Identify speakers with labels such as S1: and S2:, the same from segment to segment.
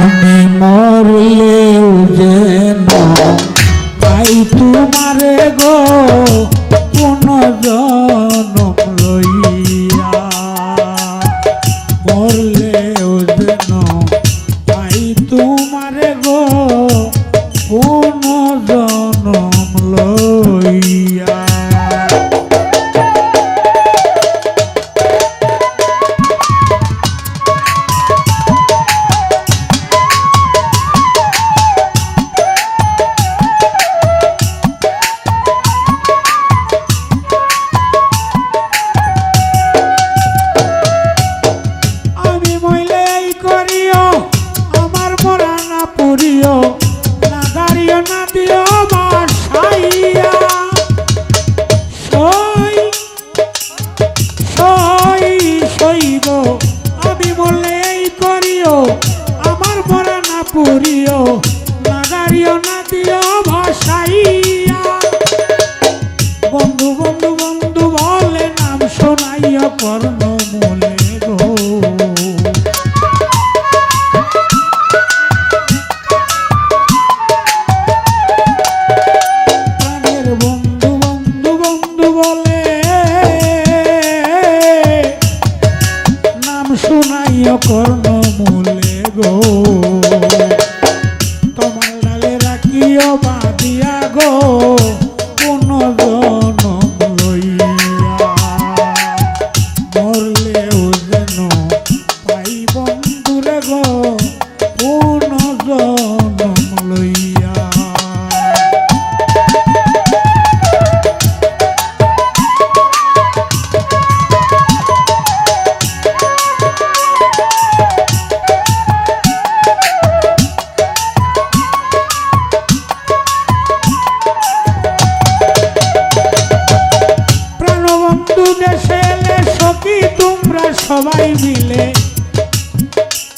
S1: আমি মরলেও যেন পাই তোমারে গো পুনর্জন্ম লইয়া, মরলেও যেন পাই তোমারে গো পুনর্জন্ম লইয়া। না দাঁড়িয়ে না দিও বাসাইয়া, সইব আমি বললে এই করিও আমার মরা না পুরিও, না দাঁড়িয়ে না দিও ভাসাইয়া। বন্ধু বন্ধু বন্ধু বলে নাম শোনাইয়া কর্ণ মূলে গো, কর্ণ মূলে গো, তোমার ডালে রাখিও বাঁধিয়া গো পুনর্জন্ম লইয়া, মরলেও যেন পাই বন্ধুরে গো পুনর্জন্ম লইয়া। দেশে এলে সখী তোমরা সবাই মিলে,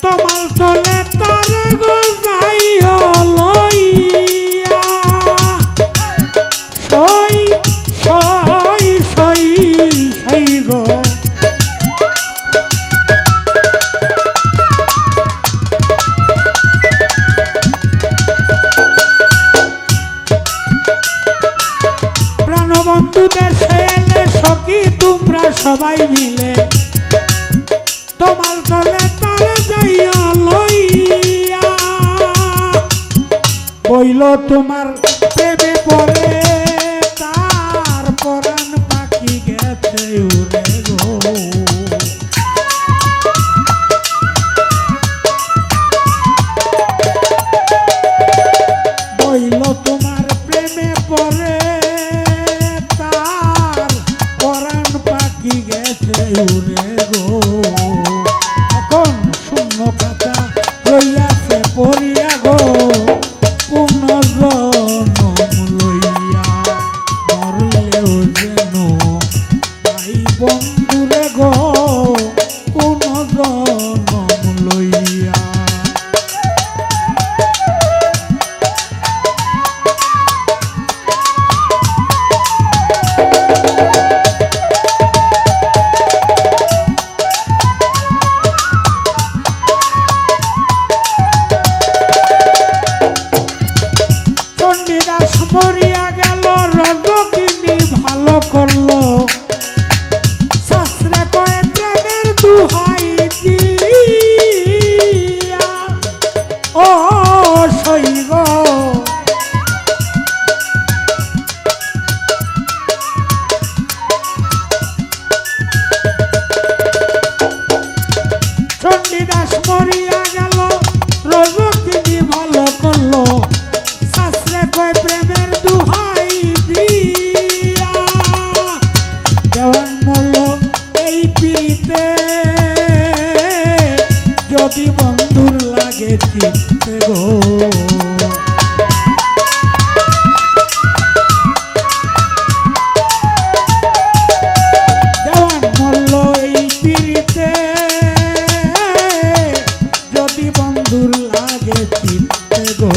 S1: তোমার তলে তার গোসাই লইয়া, সই সই সই সই গো, প্রাণবন্ধু দেশে এলে সখী তোমরা সবাই মিলে, তোমার তলে তারে যাইয়া লইয়া, বইল তোমার প্রেমে পড়ে তার পরাণ পাখি গেছে উড়ে গো, বইল তোমার প্রেমে পড়ে উড়ে গো, এখন শূন্য খাতা লইয়াছে পড়িয়া গো পুনর্জন্ম লইয়া, মরলেও যেন পাই বন্ধুরে গো পুনর্জন্ম লইয়া। মরিয়া গেল রজকিনী ভালো করলো, শাস্ত্রে কয়ে প্রেমের দুহাই দিয়া, ও সইব চণ্ডীদাস মরিয়া গেল রজকিনী ভালো করলো, শাস্ত্রে কয় প্রেমের দুহাই দিয়া, দেওয়ান মূল্য এই পিতে যদি বন্ধুর লাগে চিত্তে গো, দেওয়ান মূল্য এই পিতে যদি বন্ধুর লাগে চিত্তে গো।